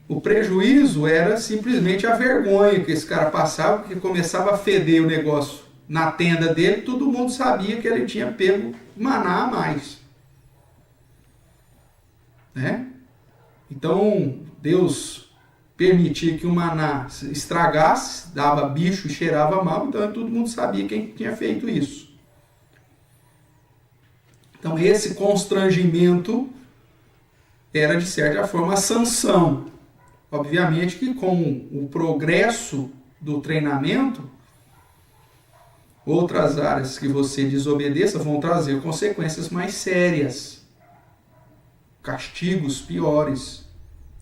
o prejuízo era simplesmente a vergonha que esse cara passava, porque começava a feder o negócio na tenda dele, todo mundo sabia que ele tinha pego maná a mais. né? Então, Deus permitia que o maná estragasse, dava bicho e cheirava mal, então todo mundo sabia quem tinha feito isso. Então, esse constrangimento era, de certa forma, a sanção. Obviamente que com o progresso do treinamento, outras áreas que você desobedeça vão trazer consequências mais sérias, castigos piores.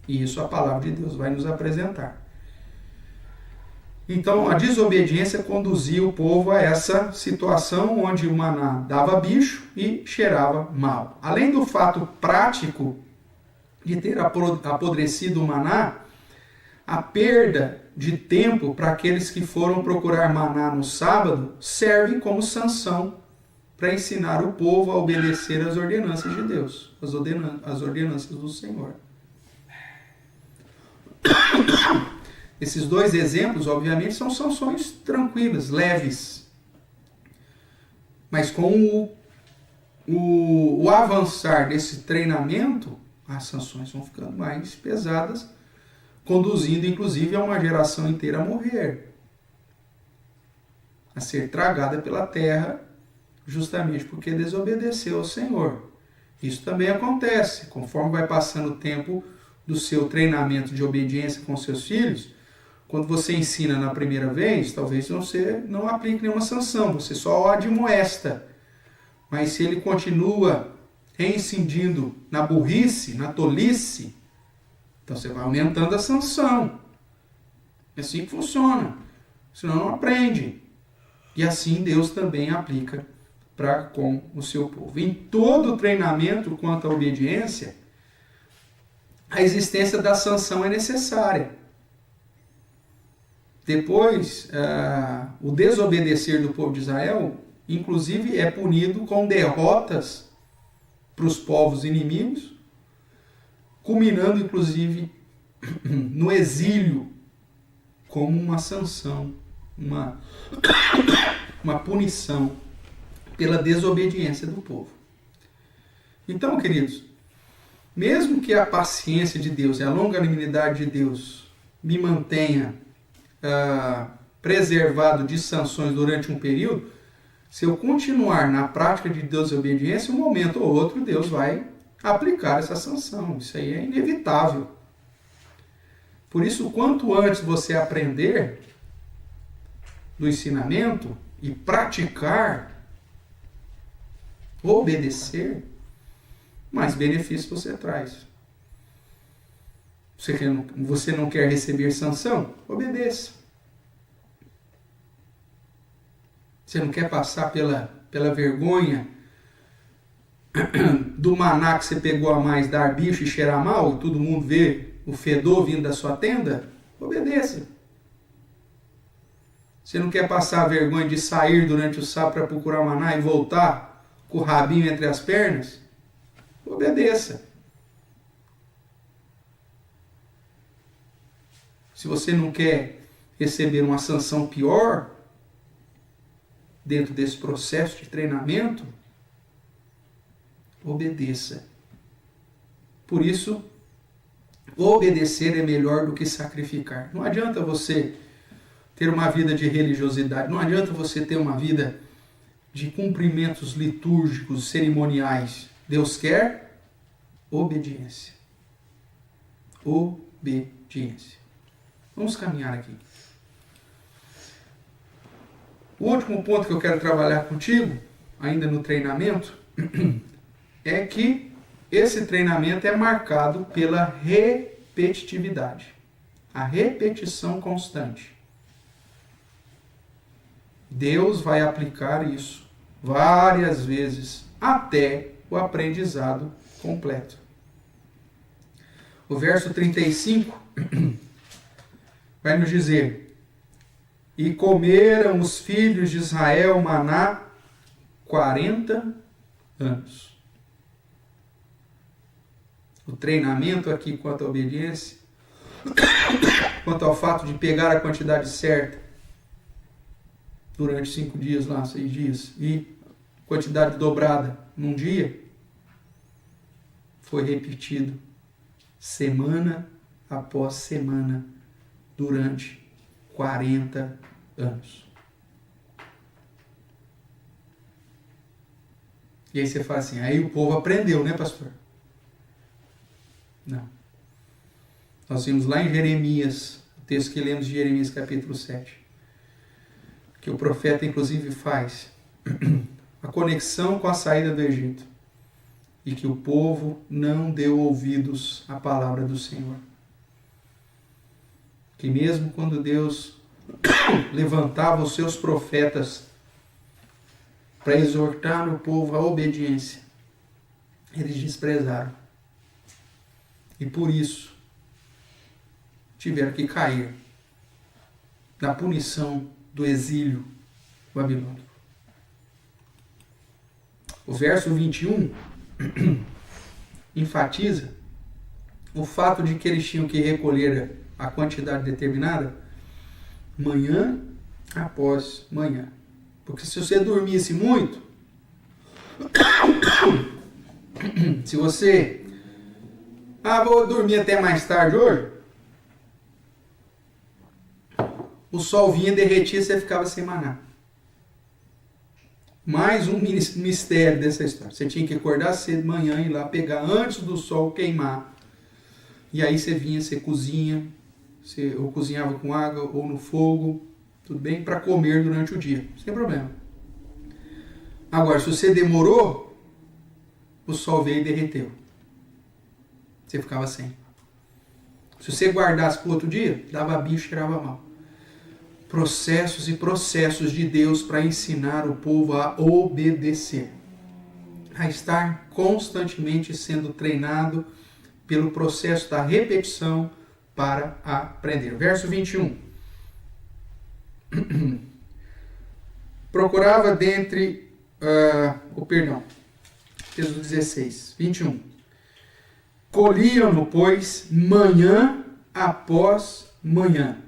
E isso a palavra de Deus vai nos apresentar. Então, a desobediência conduzia o povo a essa situação onde o maná dava bicho e cheirava mal. Além do fato prático de ter apodrecido o maná, a perda de tempo para aqueles que foram procurar maná no sábado serve como sanção para ensinar o povo a obedecer às ordenanças de Deus, as ordenanças do Senhor. Esses dois exemplos, obviamente, são sanções tranquilas, leves. Mas com o avançar desse treinamento, as sanções vão ficando mais pesadas, conduzindo, inclusive, a uma geração inteira a morrer, a ser tragada pela terra, justamente porque desobedeceu ao Senhor. Isso também acontece, conforme vai passando o tempo do seu treinamento de obediência com seus filhos. Quando você ensina na primeira vez, talvez você não aplique nenhuma sanção, você só o admoesta. Mas se ele continua reincidindo na burrice, na tolice, então você vai aumentando a sanção. É assim que funciona. Senão não aprende. E assim Deus também aplica para com o seu povo. Em todo o treinamento quanto à obediência, a existência da sanção é necessária. Depois, o desobedecer do povo de Israel, inclusive, é punido com derrotas para os povos inimigos, culminando, inclusive, no exílio, como uma sanção, uma punição pela desobediência do povo. Então, queridos, mesmo que a paciência de Deus e a longanimidade de Deus me mantenha preservado de sanções durante um período, se eu continuar na prática de desobediência, um momento ou outro Deus vai aplicar essa sanção. Isso aí é inevitável. Por isso, quanto antes você aprender do ensinamento e praticar, obedecer, mais benefícios você traz. Você não quer receber sanção? Obedeça. Você não quer passar pela vergonha do maná que você pegou a mais, dar bicho e cheirar mal, e todo mundo vê o fedor vindo da sua tenda? Obedeça. Você não quer passar a vergonha de sair durante o sábado para procurar maná e voltar com o rabinho entre as pernas? Obedeça. Se você não quer receber uma sanção pior dentro desse processo de treinamento, obedeça. Por isso, obedecer é melhor do que sacrificar. Não adianta você ter uma vida de religiosidade, não adianta você ter uma vida de cumprimentos litúrgicos, cerimoniais. Deus quer obediência. Obediência. Vamos caminhar aqui. O último ponto que eu quero trabalhar contigo, ainda no treinamento, é que esse treinamento é marcado pela repetitividade. A repetição constante. Deus vai aplicar isso várias vezes até o aprendizado completo. O verso 35 vai nos dizer: e comeram os filhos de Israel maná 40 anos. O treinamento aqui quanto à obediência, quanto ao fato de pegar a quantidade certa durante 5 dias, 6 dias, e quantidade dobrada num dia, foi repetido semana após semana durante 40 anos. E aí você fala assim, aí o povo aprendeu, né, pastor? Não. Nós vimos lá em Jeremias, o texto que lemos de Jeremias capítulo 7, que o profeta inclusive faz a conexão com a saída do Egito e que o povo não deu ouvidos à palavra do Senhor. Que mesmo quando Deus levantava os seus profetas para exortar o povo à obediência, eles desprezaram. E por isso tiveram que cair na punição do exílio babilônico. O verso 21 enfatiza o fato de que eles tinham que recolher a quantidade determinada manhã após manhã. Porque se você dormisse muito, se você vou dormir até mais tarde hoje, o sol vinha, derretia e você ficava sem maná. Mais um mistério dessa história. Você tinha que acordar cedo de manhã e ir lá pegar antes do sol queimar. E aí você vinha, você cozinha, você ou cozinhava com água ou no fogo, tudo bem? Para comer durante o dia, sem problema. Agora, se você demorou, o sol veio e derreteu. Você ficava sem. Se você guardasse para o outro dia, dava bicho, cheirava mal. Processos e processos de Deus para ensinar o povo a obedecer, a estar constantemente sendo treinado pelo processo da repetição para aprender. Verso 21. Procurava dentre texto 16, 21. Colhiam-no, pois, manhã após manhã,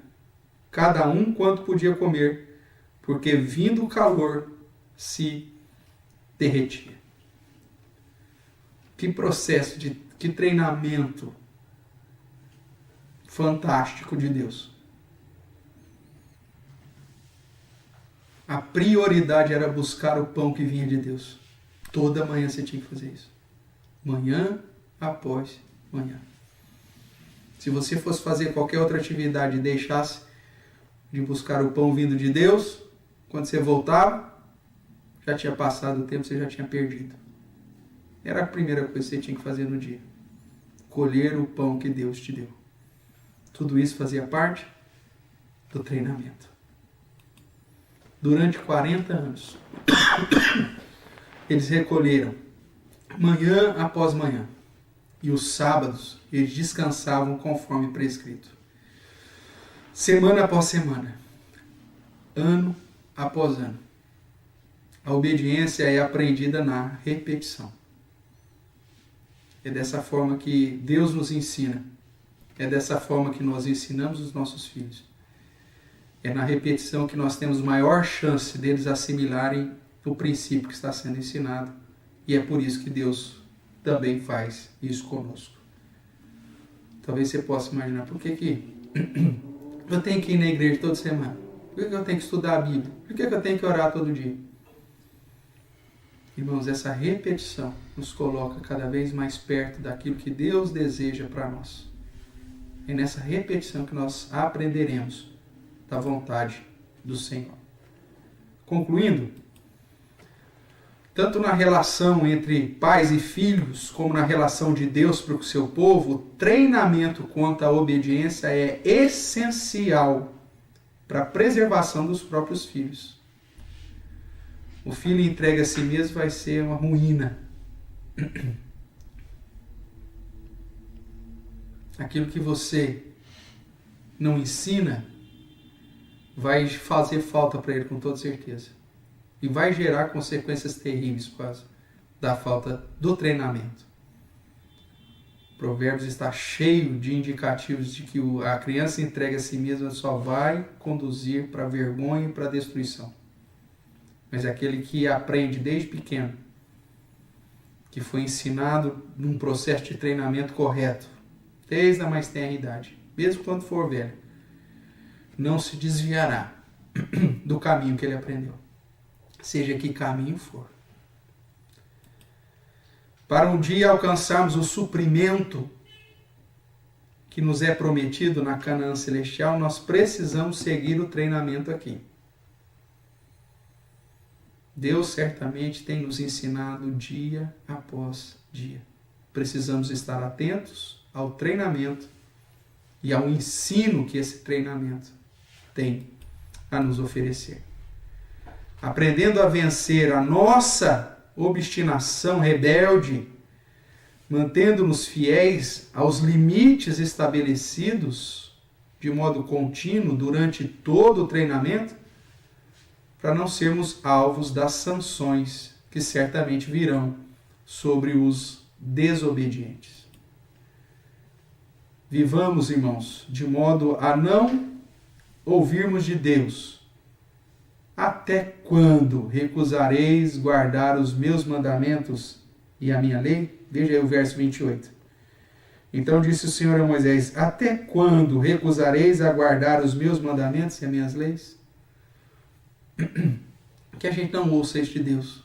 cada um quanto podia comer, porque vindo o calor se derretia. Que processo, que treinamento fantástico de Deus. A prioridade era buscar o pão que vinha de Deus. Toda manhã você tinha que fazer isso. Manhã após manhã. Se você fosse fazer qualquer outra atividade e deixasse de buscar o pão vindo de Deus, quando você voltava, já tinha passado o tempo, você já tinha perdido. Era a primeira coisa que você tinha que fazer no dia. Colher o pão que Deus te deu. Tudo isso fazia parte do treinamento. Durante 40 anos, eles recolheram manhã após manhã. E os sábados, eles descansavam conforme prescrito. Semana após semana, ano após ano. A obediência é aprendida na repetição. É dessa forma que Deus nos ensina. É dessa forma que nós ensinamos os nossos filhos. É na repetição que nós temos maior chance deles assimilarem o princípio que está sendo ensinado. E é por isso que Deus também faz isso conosco. Talvez você possa imaginar, por que eu tenho que ir na igreja toda semana? Por que eu tenho que estudar a Bíblia? Por que eu tenho que orar todo dia? Irmãos, essa repetição nos coloca cada vez mais perto daquilo que Deus deseja para nós. É nessa repetição que nós aprenderemos da vontade do Senhor. Concluindo, tanto na relação entre pais e filhos, como na relação de Deus para o seu povo, o treinamento quanto à obediência é essencial para a preservação dos próprios filhos. O filho entregue a si mesmo vai ser uma ruína. Aquilo que você não ensina vai fazer falta para ele com toda certeza. E vai gerar consequências terríveis por causa da falta do treinamento. Provérbios está cheio de indicativos de que a criança entregue a si mesma só vai conduzir para a vergonha e para a destruição. Mas é aquele que aprende desde pequeno que foi ensinado num processo de treinamento correto, desde a mais tenra idade, mesmo quando for velho, não se desviará do caminho que ele aprendeu, seja que caminho for. Para um dia alcançarmos o suprimento que nos é prometido na Canaã Celestial, nós precisamos seguir o treinamento aqui. Deus certamente tem nos ensinado dia após dia. Precisamos estar atentos ao treinamento e ao ensino que esse treinamento tem a nos oferecer. Aprendendo a vencer a nossa obstinação rebelde, mantendo-nos fiéis aos limites estabelecidos de modo contínuo durante todo o treinamento, para não sermos alvos das sanções que certamente virão sobre os desobedientes. Vivamos, irmãos, de modo a não ouvirmos de Deus. Até quando recusareis guardar os meus mandamentos e a minha lei? Veja aí o verso 28. Então disse o Senhor a Moisés: até quando recusareis a guardar os meus mandamentos e as minhas leis? Que a gente não ouça este Deus,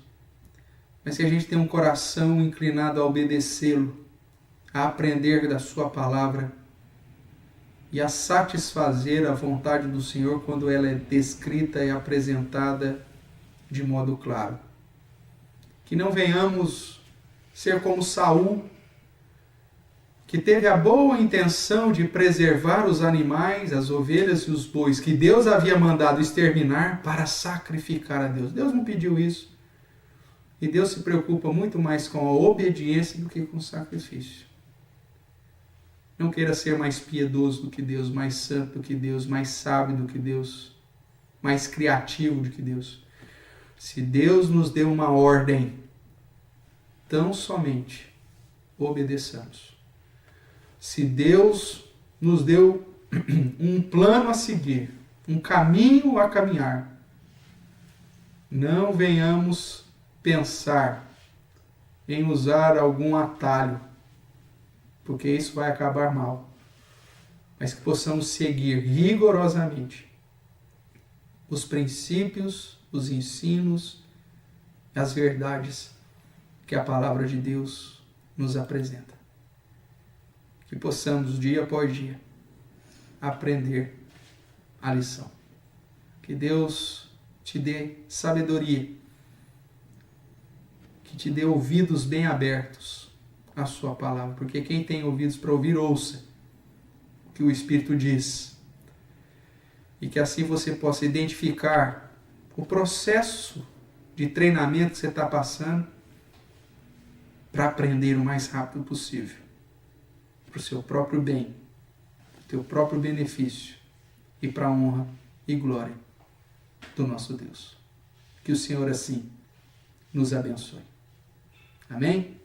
mas que a gente tenha um coração inclinado a obedecê-lo, a aprender da sua palavra e a satisfazer a vontade do Senhor quando ela é descrita e apresentada de modo claro. Que não venhamos ser como Saul, que teve a boa intenção de preservar os animais, as ovelhas e os bois que Deus havia mandado exterminar para sacrificar a Deus. Deus não pediu isso. E Deus se preocupa muito mais com a obediência do que com o sacrifício. Não queira ser mais piedoso do que Deus, mais santo do que Deus, mais sábio do que Deus, mais criativo do que Deus. Se Deus nos deu uma ordem, tão somente obedeçamos. Se Deus nos deu um plano a seguir, um caminho a caminhar, não venhamos pensar em usar algum atalho, porque isso vai acabar mal. Mas que possamos seguir rigorosamente os princípios, os ensinos, as verdades que a palavra de Deus nos apresenta. Que possamos, dia após dia, aprender a lição. Que Deus te dê sabedoria, que te dê ouvidos bem abertos à sua palavra, porque quem tem ouvidos para ouvir, ouça o que o Espírito diz. E que assim você possa identificar o processo de treinamento que você está passando para aprender o mais rápido possível, para o seu próprio bem, para o teu próprio benefício e para a honra e glória do nosso Deus. Que o Senhor assim nos abençoe. Amém?